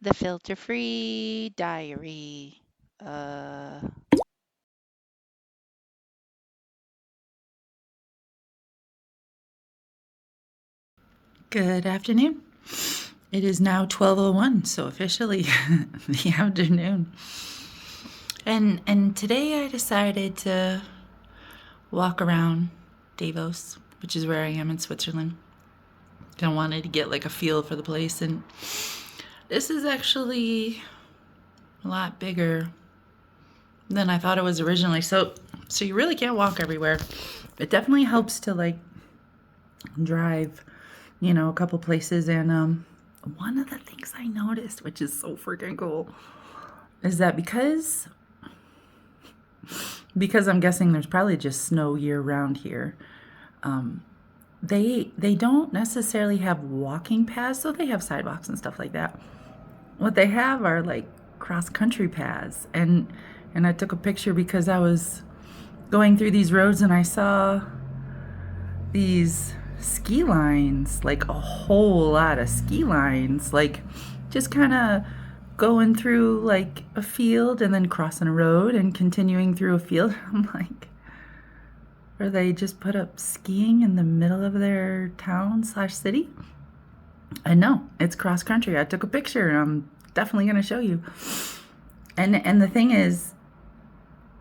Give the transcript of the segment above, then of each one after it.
The filter-free diary. Uh, Good afternoon. It is now 12:01, so officially the afternoon. And today I decided to walk around Davos, which is where I am in Switzerland. I wanted to get like a feel for the place, and this is actually a lot bigger than I thought it was originally. So you really can't walk everywhere. It definitely helps to like drive, a couple places. And one of the things I noticed, which is so freaking cool, is that because I'm guessing there's probably just snow year round here. They don't necessarily have walking paths, so they have sidewalks and stuff like that. What they have are like cross country paths, and I took a picture because I was going through these roads and I saw these ski lines, like a whole lot of ski lines, like just kind of going through like a field and then crossing a road and continuing through a field. I'm like, or they just put up skiing in the middle of their town/city? I know, it's cross country. I took a picture and I'm definitely going to show you. And the thing is,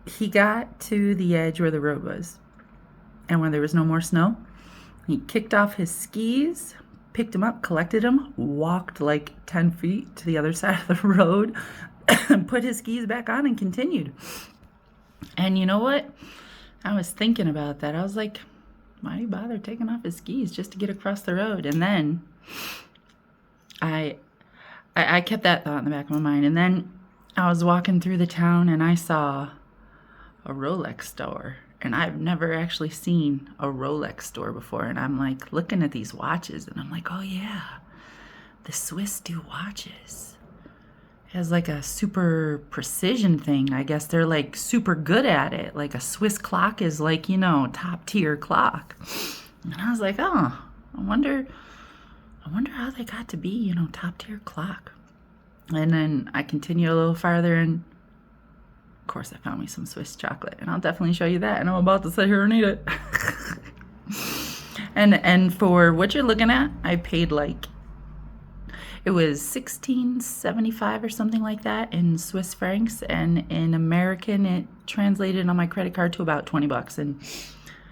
he got to the edge where the road was, and when there was no more snow, he kicked off his skis, picked them up, collected them, walked like 10 feet to the other side of the road, and put his skis back on and continued. And you know what? I was thinking about that. I was like, why do you bother taking off his skis just to get across the road? And then I kept that thought in the back of my mind. And then I was walking through the town and I saw a Rolex store. And I've never actually seen a Rolex store before. And I'm like looking at these watches and I'm like, oh yeah, the Swiss do watches. It has like a super precision thing. I guess they're like super good at it. Like a Swiss clock is like, top tier clock. And I was like, oh, I wonder how they got to be, top tier clock. And then I continue a little farther and of course I found me some Swiss chocolate, and I'll definitely show you that, and I'm about to sit here and eat it. and for what you're looking at, I paid like, it was $16.75 or something like that in Swiss francs, and in American it translated on my credit card to about $20. And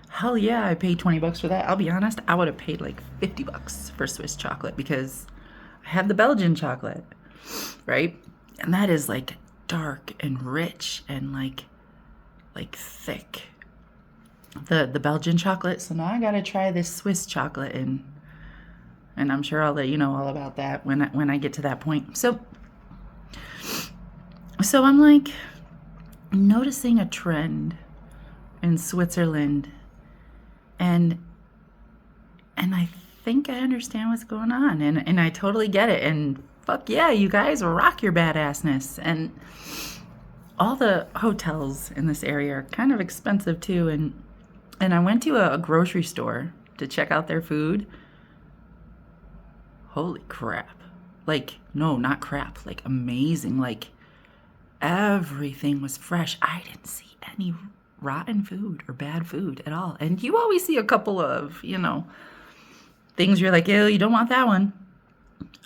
hell yeah, I paid $20 for that. I'll be honest, I would have paid like $50 for Swiss chocolate because I have the Belgian chocolate, right? And that is like dark and rich and like thick, the Belgian chocolate. So now I gotta try this Swiss chocolate, and I'm sure I'll let you know all about that when I get to that point. So I'm like noticing a trend in Switzerland, and I think I understand what's going on, and I totally get it. And fuck yeah, you guys rock your badassness. And all the hotels in this area are kind of expensive too. And I went to a grocery store to check out their food. Holy crap. Like, no, not crap. Like, amazing. Like, everything was fresh. I didn't see any rotten food or bad food at all. And you always see a couple of, things you're like, ew, you don't want that one.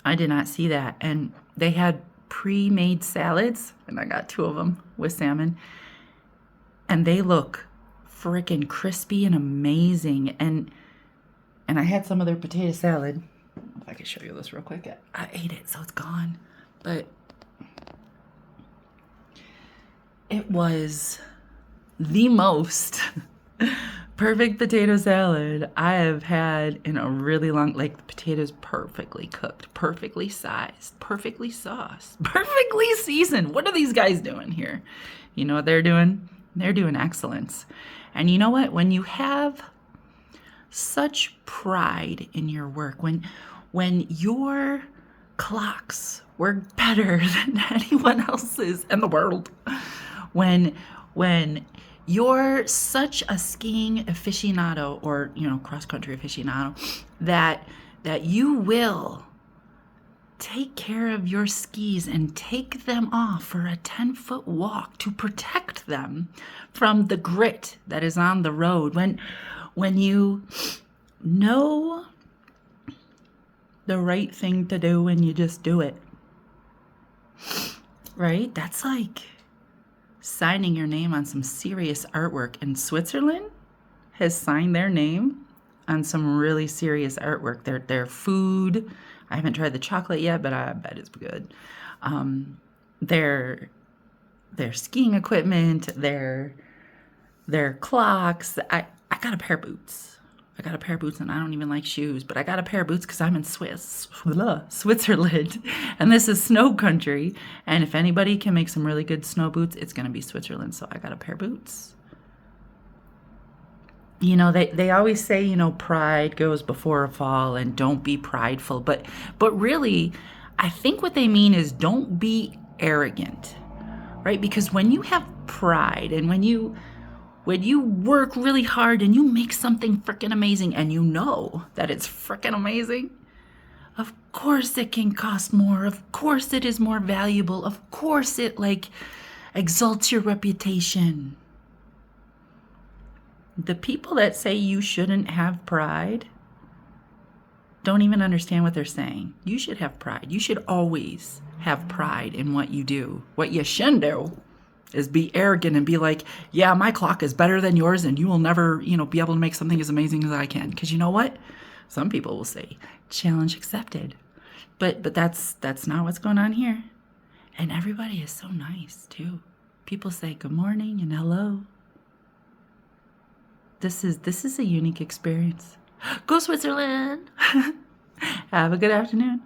I did not see that. And they had pre-made salads, and I got 2 of them with salmon. And they look freaking crispy and amazing. And I had some of their potato salad. If I could show you this real quick. I ate it, so it's gone. But it was the most perfect potato salad I have had in a really long, like the potatoes perfectly cooked, perfectly sized, perfectly sauced, perfectly seasoned. What are these guys doing here? You know what they're doing? They're doing excellence. And you know what? When you have such pride in your work, when your clocks work better than anyone else's in the world, when you're such a skiing aficionado, or cross country aficionado, that you will take care of your skis and take them off for a 10-foot walk to protect them from the grit that is on the road. When you know the right thing to do and you just do it, right? That's like signing your name on some serious artwork. And Switzerland has signed their name on some really serious artwork. Their food, I haven't tried the chocolate yet, but I bet it's good. Their skiing equipment, their clocks. I got a pair of boots. I got a pair of boots, and I don't even like shoes, but I got a pair of boots because I'm in Switzerland, and this is snow country. And if anybody can make some really good snow boots, it's going to be Switzerland. So I got a pair of boots. You know, they always say, you know, pride goes before a fall and don't be prideful. But really, I think what they mean is don't be arrogant, right? Because when you have pride and when you work really hard and you make something freaking amazing and you know that it's freaking amazing, of course it can cost more. Of course it is more valuable. Of course it like exalts your reputation. The people that say you shouldn't have pride don't even understand what they're saying. You should have pride. You should always have pride in what you do. What you shouldn't do is be arrogant and be like, yeah, my clock is better than yours and you will never, you know, be able to make something as amazing as I can. Because you know what? Some people will say, challenge accepted. But that's not what's going on here. And everybody is so nice too. People say good morning and hello. This is a unique experience. Go Switzerland. Have a good afternoon.